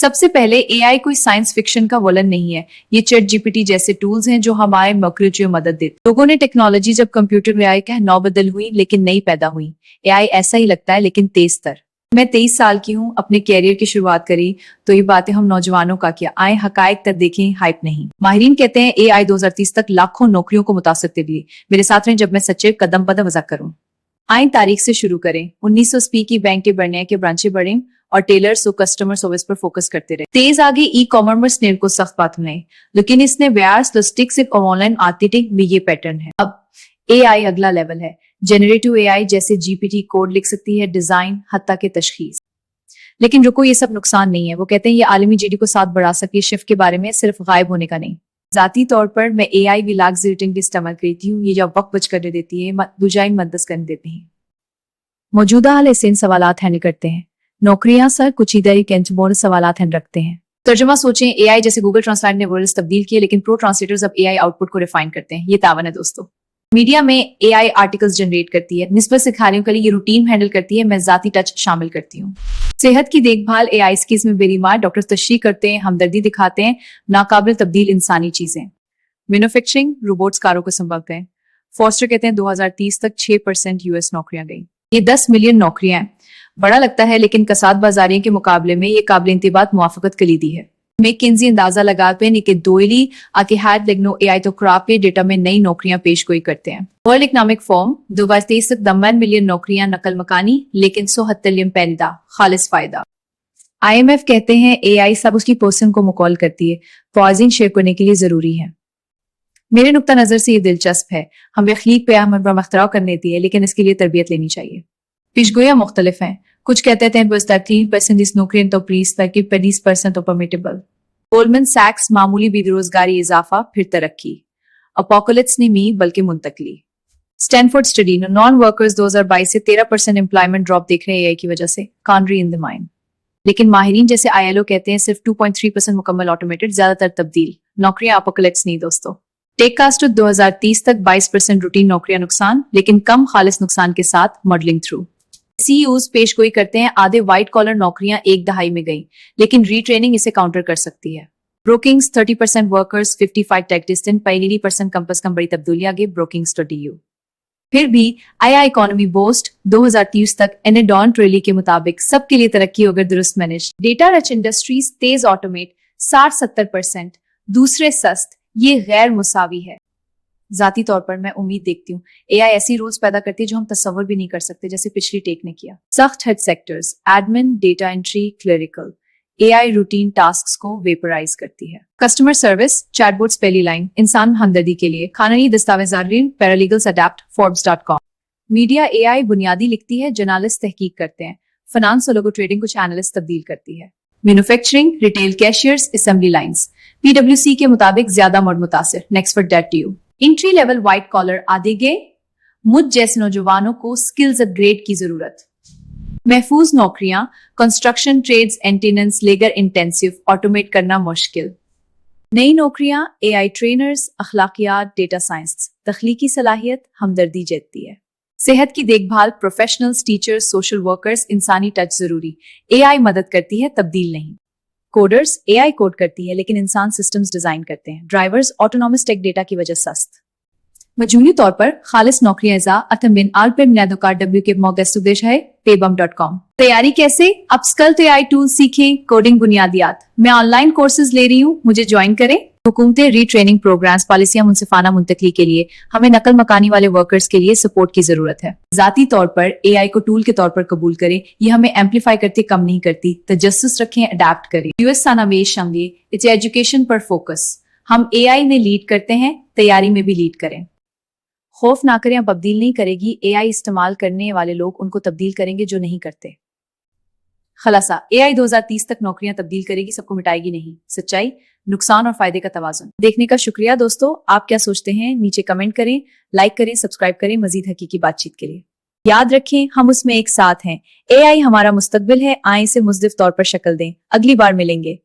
सबसे पहले एआई कोई साइंस फिक्शन का वलन नहीं है। ये चैट जीपीटी जैसे टूल्स हैं जो हमारे मकरूज में मदद देते। लोगों ने टेक्नोलॉजी जब कंप्यूटर में आई कहा नौ बदल हुई लेकिन नई पैदा हुई। एआई ऐसा ही लगता है लेकिन तेज तर। मैं 23 साल की हूँ, अपने कैरियर की शुरुआत करी तो ये बातें हम नौजवानों का किया। आए हकायक तक देखें, हाइप नहीं। माहिरीन कहते हैं एआई 2030 तक लाखों नौकरियों को मुतासर करेगी। मेरे साथ रहें जब मैं सच्चे कदम पर वज़ा करूं। आए तारीख से शुरू करें। 1980 की बैंक के बढ़ने के ब्रांचें बढ़े और टेलर्स और कस्टमर सर्विस पर फोकस करते रहे। तेज आगे ई कॉमर्स ने को सख्त बात नहीं, लेकिन इसने व्यास लॉजिस्टिक्स और ऑनलाइन आर्किटेक्ट में ये पैटर्न है। अब एआई अगला लेवल है। जनरेटिव एआई जैसे जीपीटी कोड लिख सकती है, डिजाइन हत्ता के तशखीस। लेकिन रुको, ये सब नुकसान नहीं है। वो कहते हैं ये आलमी जीडी को साथ बढ़ा सके। शिफ्ट के बारे में सिर्फ गायब होने का नहीं। जाती तौर पर मैं एआई भी लाख जीटिंग इस्तेमाल करती हूँ। ये जब वक्त बच करने देती है, दुजाइन मदद करने देती है। मौजूदा हाल ऐसे सवालात हैंडल करते हैं। नौकरियां सर कुछ इधर ही कैंचबोर्ड सवालात हैंडल रखते हैं। तर्जुमा सोचें, एआई जैसे गूगल ट्रांसलेट ने वर्ड्स तब्दील किए, लेकिन प्रो ट्रांसलेटर्स अब एआई आउटपुट को रिफाइन करते हैं। ये तावन है दोस्तों। मीडिया में एआई आर्टिकल्स जनरेट करती है। निस्बत सिखारियों के लिए ये रूटीन हैंडल करती है। मैं जाती टच शामिल करती हूँ। सेहत की देखभाल एआई स्किल्स में बेरीमार डॉक्टर तशरीह करते हैं, हमदर्दी दिखाते हैं, नाकाबिल तब्दील इंसानी चीजें। मैन्युफैक्चरिंग रोबोट्स कारों को संभलते हैं। फॉस्टर कहते हैं 2030 तक 6% यूएस नौकरियां गई। ये 10 मिलियन नौकरियां हैं। बड़ा लगता है, लेकिन कसाद बाजारियों के मुकाबले में ये काबिल इंतबात मुआफकत कलीदी है। मैकिंजी अंदाजा लगाते हैं कि दोयली आके हैड लेगनो एआई तो क्राप के डेटा में नई नौकरियां पेश गोई करते हैं। वर्ल्ड इकोनॉमिक फोरम 2023 तक 10 मिलियन नौकरियां नकल मकानी, लेकिन 170 पैदा खालिस फायदा। IMF कहते हैं एआई सब उसकी पर्सन को मुकॉल करती है, पॉजिंग शेयर करने के लिए जरूरी है। मेरे नुक्ता नजर से ये दिलचस्प है। हम यकीन पे अहमद पर अख्तराव करने दी है, लेकिन इसके लिए तरबियत लेनी चाहिए। पेशगोया मुख्तलिफ हैं। कुछ कहते हैं बस 13% इस नौकरी तो प्रीस ताकि 20% तो परमिटेबल। गोल्डमैन सैक्स मामूली बेरोजगारी इजाफा फिर तरक्की। अपोकलिप्स ने मी बल्कि मुंतकली। स्टैनफोर्ड स्टडी नॉन वर्कर्स 2022 से 13% एम्प्लॉयमेंट ड्रॉप देख रहे हैं एआई की वजह से। कांड्री इन द माइंड। लेकिन माहिरीन जैसे ILO कहते हैं सिर्फ 2.3% मुकम्मल ऑटोमेटेड, ज्यादातर तब्दील नौकरियां। अपोकलिप्स नहीं दोस्तों। टेककास्ट 2030 तक 22% रूटीन नौकरियां नुकसान, लेकिन कम खालिस नुकसान के साथ मॉडलिंग थ्रू। CEOs पेशगोई करते हैं आधे व्हाइट कॉलर नौकरियां एक दहाई में गई, लेकिन रीट्रेनिंग इसे काउंटर कर सकती है। ब्रोकिंग्स 30% वर्कर्स 55 टेक डिस्टेंट 80% कंपस कम बड़ी तब्दीली आगे ब्रोकिंग्स तो DU। फिर भी आया इकोनॉमी बोस्ट 2030 तक एनेडॉन ट्रेली के मुताबिक सबके लिए तरक्की अगर दुरुस्त मैनेज। डेटा रच इंडस्ट्रीज तेज ऑटोमेट 60-70%, दूसरे सस्त। ये गैर मुसावी है। जाती तौर पर मैं उम्मीद देखती हूँ एआई ऐसी रूल्स पैदा करती है जो हम तस्वर भी नहीं कर सकते, जैसे पिछली टेक ने किया। सख्त hit sectors admin, data entry, clerical. AI routine tasks को वेपराइज करती है। कस्टमर सर्विस चैटबॉट्स पहली लाइन इंसान हमदर्दी के लिए। कानूनी दस्तावेजारी paralegals adapt forbes.com। Media AI बुनियादी लिखती है, जर्नलिस्ट तहकीक करते हैं। फाइनेंस और लोगो ट्रेडिंग कुछ एनालिस्ट तब्दील करती है। Manufacturing retail cashiers assembly lines. PwC के मुताबिक ज्यादा मर्द मुतासिर। Next for date you. Entry level white collar आधे गए। मुझ जैसे नौजवानों को स्किल्स अपग्रेड की जरूरत। महफूज नौकरियां construction, trades, maintenance, labour intensive, automate करना मुश्किल। नई नौकरियां एआई ट्रेनर्स, अखलाकियात, डेटा साइंस। तख्लीकी सलाहियत हमदर्दी जीतती है। सेहत की देखभाल प्रोफेशनल्स, टीचर्स, सोशल वर्कर्स, इंसानी टच जरूरी। एआई मदद करती है, तब्दील नहीं। कोडर्स एआई कोड करती है, लेकिन इंसान सिस्टम्स डिजाइन करते हैं। ड्राइवर्स ऑटोनॉमस टेक डेटा की वजह सस्त। मजमूली तौर पर खालिस नौकरियां जा अतमिन आल पे मिनादोकार डब्ल्यू के मोगेश है pebum.com। तैयारी कैसे? अपस्कल तो एआई टूल सीखें, कोडिंग बुनियादियात। मैं ऑनलाइन कोर्सेज ले रही हूँ, मुझे ज्वाइन करें। हुकूमतें रीट्रेनिंग प्रोग्राम्स, पॉलिसियां मुनसिफाना मुंतकली के लिए। हमें नकल मकानी वाले वर्कर्स के लिए सपोर्ट की जरूरत है। जाती तौर पर एआई को टूल के तौर पर कबूल करें। ये हमें एम्पलीफाई करते कम नहीं करती। तजस्सुस रखें, अडेप्ट करें। यूएस सानावेश शंगे इट्स एजुकेशन पर फोकस। हम एआई में लीड करते हैं, तैयारी में भी लीड करें। खौफ ना करें, तब्दील नहीं करेगी। एआई इस्तेमाल करने वाले लोग उनको तब्दील करेंगे जो नहीं करते। खलासा एआई 2030 तक नौकरियां तब्दील करेगी, सबको मिटाएगी नहीं। सच्चाई, नुकसान और फायदे का तवाजुन। देखने का शुक्रिया दोस्तों। आप क्या सोचते हैं नीचे कमेंट करें, लाइक करें, सब्सक्राइब करें मजीद हकीकी बातचीत के लिए। याद रखें हम उसमें एक साथ हैं। एआई हमारा मुस्तकबिल है। आए इसे मुज़दिफ तौर पर शक्ल दें। अगली बार मिलेंगे।